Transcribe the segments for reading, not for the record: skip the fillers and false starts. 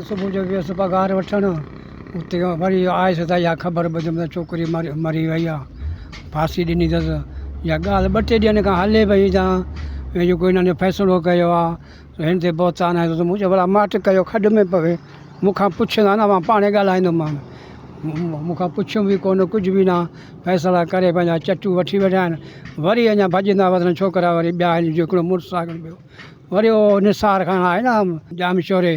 सुबुह जो वियुसि पघार वठणु, उते वरी आयुसि त इहा ख़बर ॿुधमि त छोकिरी मरी वई आहे, फांसी ॾिनी अथसि। इहा ॻाल्हि 2-3 ॾींहंनि खां हले पई त जेको हिननि फ़ैसिलो कयो आहे हिन ते पहुचान आहे त मूं चयो भला माठि कयो खॾ में पवे, मूंखां पुछंदा न मां पाणे ॻाल्हाईंदोमांनि। मूंखां पुछियो बि कोन, कुझु बि न, फ़ैसिला करे पंहिंजा चटूं वठी वेठा आहिनि। वरी अञा भॼंदा वञनि छोकिरा, वरी ॿिया हिकिड़ो मुड़ुसु आहे ॿियो, वरी उहो निसार खां आहे न जामशोरे,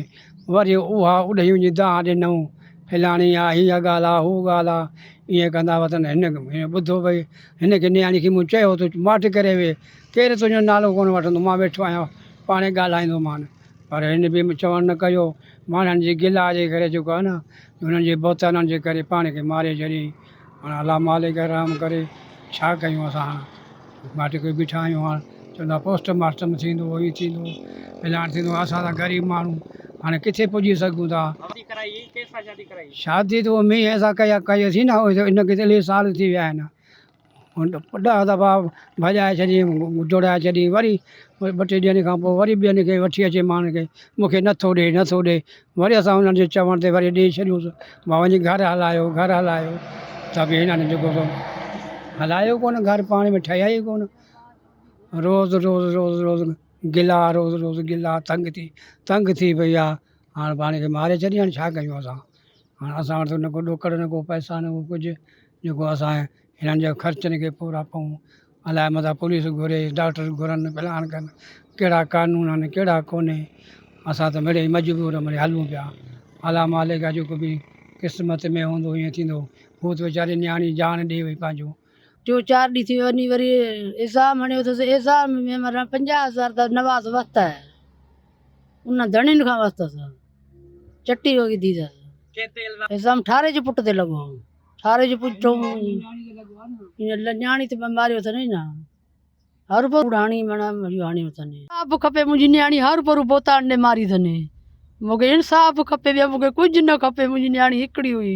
वरी उहा उॾही वञी दांहं ॾिनऊं, फलाणी आहे, हीअ ॻाल्हि आहे, हू ॻाल्हि आहे, ईअं कंदा वतन। हिन ॿुधो भई हिनखे नियाणी खे मूं चयो त माठि करे वे, केरु तुंहिंजो नालो कोन वठंदो, मां वेठो आहियां पाणे ॻाल्हाईंदोमांनि। पर हिन बि चवणु न कयो, माण्हुनि जी गिला जे करे जेको आहे न, हुननि जे बोताननि जे करे पाण खे मारे छॾियईं। हाणे अलाह मालिक रहम करे, छा कयूं असां, माठि कोई बीठा आहियूं। हाणे चवंदा पोस्टमार्टम थींदो, हीअ थींदो, फलाण थींदो, असां त ग़रीब माण्हू हाणे किथे पुॼी सघूं था। शादी त उहो मींहं सां कईसीं न, हिनखे त 10 साल थी विया आहिनि। 10 दफ़ा भॼाए छॾी, जोड़ाए छॾी, वरी 2-3 ॾींहंनि खां पोइ वरी ॿियनि खे वठी अचे माण्हुनि खे, मूंखे नथो ॾे नथो ॾे, वरी असां हुननि जे चवण ते वरी ॾेई छॾियोसि। मां वञी घरु हलायो त बि हिननि जेको हलायो कोन, घर पाण में ठहिया ई कोन। रोज़ु गिला, रोज़ु गिला, तंग थी पई आहे। हाणे पाण खे मारे छॾी, हाणे छा कयूं असां। हाणे असां वटि त न को ॾोकड़, न को पैसा, न को कुझु जेको असां हिननि जे ख़र्चनि खे पूरा पऊं। अलाए मथां पुलिस घुरे, डॉक्टर घुरनि, फलाण कनि, कहिड़ा कानून आहिनि कहिड़ा कोन्हे। असां त मिड़ई मजबूर मिड़ई हलूं पिया। अलाह मालिक आहे, जेको बि क़िस्मत में हूंदो ईअं थींदो। हू त वीचारी नियाणी जान ॾेई वई पंहिंजो। 4 ॾींहं थी वञी वरी एग्ज़ाम हणियो अथसि। एग्ज़ाम में माना 50,000 त नवाज़ वरिता आहे, उन धणियुनि खां वरितसि, चटी वगी थी अथसि। एग्ज़ाम ठारे जे पुट ते लॻो, ठारे जे पुट न्याणी त मारियो अथनि न, हर पर हाणी माना हाणियो अथनि। इंसाफ़ खपे, मुंहिंजी न्याणी हर पर बोतान ने मारी अथनि। मूंखे इंसाफ़ खपे, ॿियो मूंखे कुझु न खपे, मुंहिंजी न्याणी हिकिड़ी हुई।